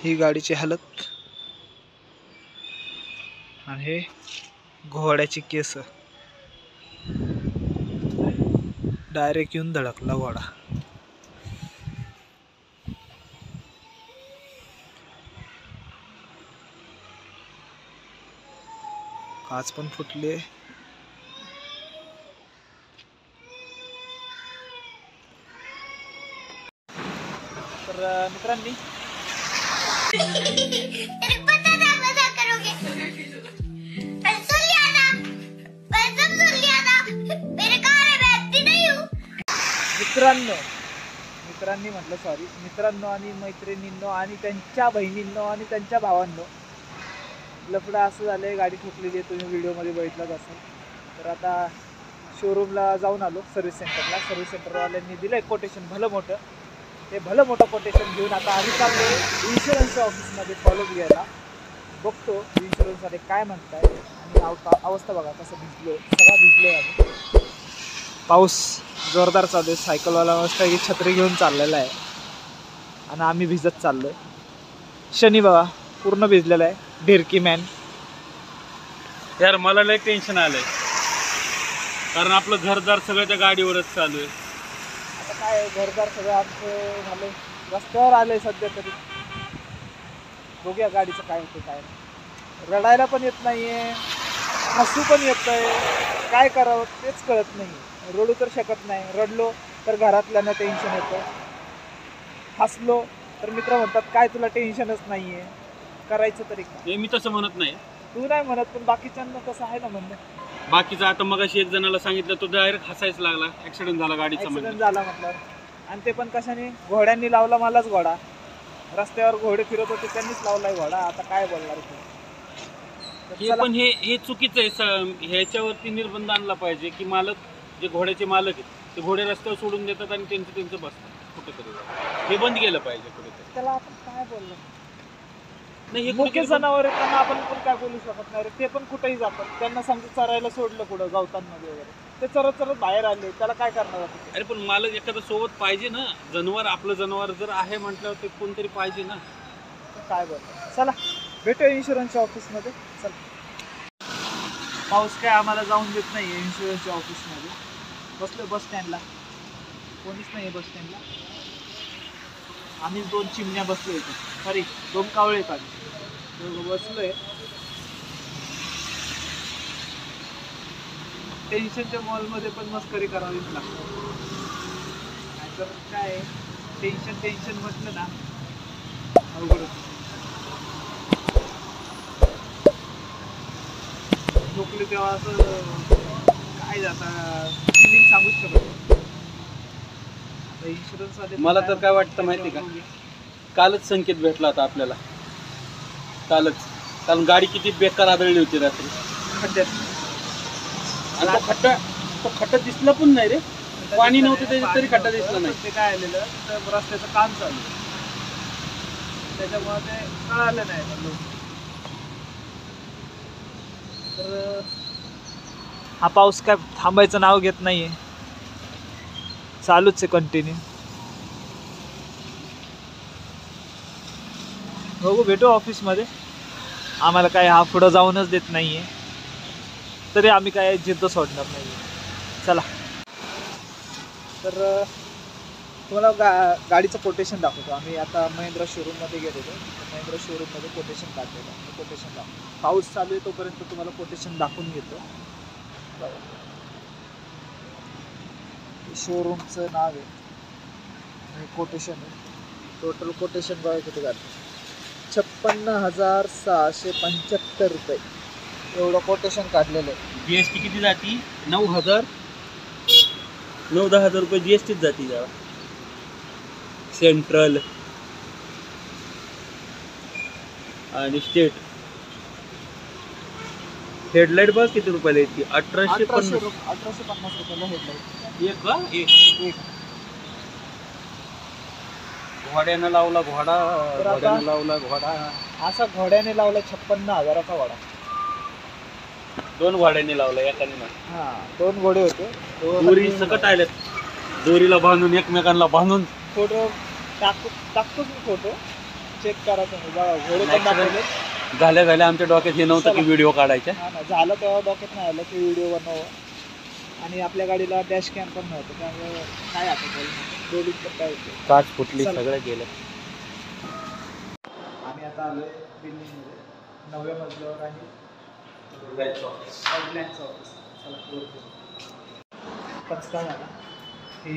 ही गाडीची हालत आणि हे घोड्याची केस डायरेक्ट येऊन धडकला घोडा। काच पण फुटली। तर मित्रांनी मित्रांनी म्हटलं सॉरी, मित्रांनो आणि मैत्रिणींनो आणि त्यांच्या बहिणींनो आणि त्यांच्या भावांनो, लफडं असं झालंय, गाडी ठोकलेली आहे, तुम्ही व्हिडिओमध्ये बघितलंच असेल। तर आता शोरूमला जाऊन आलो, सर्व्हिस सेंटरला। सर्व्हिस सेंटरवाल्यांनी दिलं एक कोटेशन भलं मोठं, ते भलं मोठं कोटेशन घेऊन आता आम्ही चाललो इन्शुरन्सच्या ऑफिसमध्ये फॉलोअप घ्यायला। बघतो इन्शुरन्सवाले काय म्हणताय आणि अवस्था बघा कसं भिजलो, सगळा भिजलोय आम्ही। पाऊस जोरदार चालू आहे, सायकलवाला मस्त की छत्री घेऊन चाललेला आहे आणि आम्ही भिजत चाललोय। शनी बघा पूर्ण भिजलेला आहे, ढिरकी मॅन। यार मला लय टेन्शन आलंय, कारण आपलं घरदार सगळं त्या गाडीवरच चालू आहे। आता काय घरदार सगळं आमचं झालंय, रस्त्यावर आलंय सध्या तरी। बघूया गाडीचं काय होतं काय नाही। रडायला पण येत नाहीये, हसू पण येत आहे, काय करावं तेच कळत नाही। रडू तर शकत नाही, रडलो तर घरातल्यांना टेन्शन येतं, हसलो तर मित्र म्हणतात काय तुला टेन्शनच नाहीये, करायचं तरी काय। मी तसं म्हणत नाही, तू नाही म्हणत, पण बाकीच्यांना तसं आहे ना म्हणणं। बाकीचं आता मगाशी एक जणाला सांगितलं, तो डायरेक्ट हसायच लागला, ऍक्सिडेंट झाला गाडीचा, ऍक्सिडेंट झाला म्हटलं। आणि ते पण कशाने, घोड्यांनी लावला मलाच घोडा। रस्त्यावर घोडे फिरत होते त्यांनीच लावलाय घोडा, आता काय बोलणार तू। पण हे चुकीचं आहे, ह्याच्यावरती निर्बंध आणला पाहिजे की मालक, जे घोड्याचे मालक आहेत ते घोडे रस्त्यावर सोडून देतात आणि त्यांचं बसतात कुठेतरी, हे बंद केलं पाहिजे कुठेतरी। त्याला आपण काय बोललो नाही, हे मुख्य जनावर आहेत त्यांना आपण पण काय बोलू शकत नाही रे, ते पण कुठेही जातात। त्यांना समजा चरायला सोडलं कुठं गवतांमध्ये वगैरे, ते चरत चरत बाहेर आले, त्याला काय करणार आपण? अरे पण मालक एखादा सोबत पाहिजे ना, जनावर आपलं जनावर जर आहे म्हटल्यावर ते कोणतरी पाहिजे ना। काय बोलतो, चला भेटूया इन्शुरन्सच्या ऑफिसमध्ये। चला, पाऊस काय आम्हाला जाऊन देत नाही इन्शुरन्सच्या ऑफिसमध्ये। बसलो बस स्टँडला, कोणीच नाही बस स्टँडला, आम्ही दोन चिमण्या बसलो इथे, सॉरी दोन कावळे आहेत आम्ही बसलोय। टेन्शनच्या मॉलमध्ये पण मस्करी करावीच लागते, नाहीतर काय टेन्शन म्हटलं ना अवघड। झोपले तेव्हा असं काय जाता फिलिंग सांगूच शकत। आता इन्शुरन्स वाले मला तर काय वाटतं माहिती का, कालच संकेत भेटला होता आपल्याला, कारण गाडी किती बेकार आदळली होती रात्री खड्ड्यात, आणि तो खड्डा दिसला पण नाही रे, पाणी नव्हतं तरी खड्डा दिसला नाही। ते काय आलेलं तर रस्त्याचं काम चालू, त्याच्यामुळे ते कळालं नाही। तर हा पाऊस काय थांबायचं नाव घेत नाहीये, चालूच आहे कंटिन्यू। बघू भेटू ऑफिसमध्ये, आम्हाला काय हा पुढं जाऊनच देत नाहीये, तरी आम्ही काय जिद्द सोडणार नाही। चला, तर तुम्हाला गाडीचं कोटेशन दाखवतो। आम्ही आता महिंद्रा शोरूममध्ये गेलेलो, महिंद्रा शोरूममध्ये कोटेशन काढलेलं, कोटेशन दाखवतो। पाऊस चालू आहे तोपर्यंत तुम्हाला कोटेशन दाखवून घेतो। शोरूमचं नाव आहे, कोटेशन आहे, टोटल कोटेशन बघा किती काढलं, 56,675 रुपये एवढं कोटेशन काढलेलं आहे। जीएसटी किती जाती? 9,000-10,000 रुपये जीएसटीच जाती जरा, सेंट्रल आणि स्टेट। हेडलाईट बघ किती रुपयाला येते, 1850 रुपयाला हेडलाईट एक का एक। घोड्यानं लावला घोडा, घोड्यानं लावला घोडा, असा घोड्याने लावला 56,000चा घोडा। 2 घोड्यांनी लावला एकाने ना, हा 2 घोडे होते, दोरी सकट आलेत, दोरीला बांधून एकमेकांना बांधून। फोटो टाकतोच मी फोटो, चेक करा तुम्ही बघा घोडे पण दाखवले. झाल्या आमच्या डोक्यात हे नव्हतं की चला. व्हिडिओ काढायचा. हा ना झालं तेव्हा डोक्यात नाही आलं की व्हिडिओ बनवावं आणि आपल्या गाडीला डॅश कॅम पण नव्हतं त्यामुळे काय आता दोन्ही तर काय होतं. काच फुटली, चला. सगळं गेलं. आम्ही आता आलोय बिल्डिंगमध्ये 9व्या मजल्यावर आहे ऑफिस. चला क्लोज करू. पचका झाला हे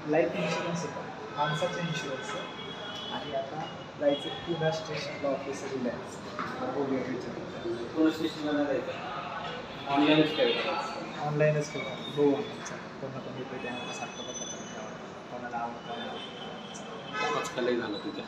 लाईफ इन्शुरन्स होतं माणसाचं इन्शुरन्सचं आणि आता जायचं पुणे स्टेशनला ऑफिस रिलायन्स बघूया पुणे स्टेशनला जायचं ऑनलाईनच काय ऑनलाईनच करू बघू आमचा कोणा कोणी येतो त्यामुळे सारखं बघत कोणाला आवडतं पचका लई झालं तुझ्या.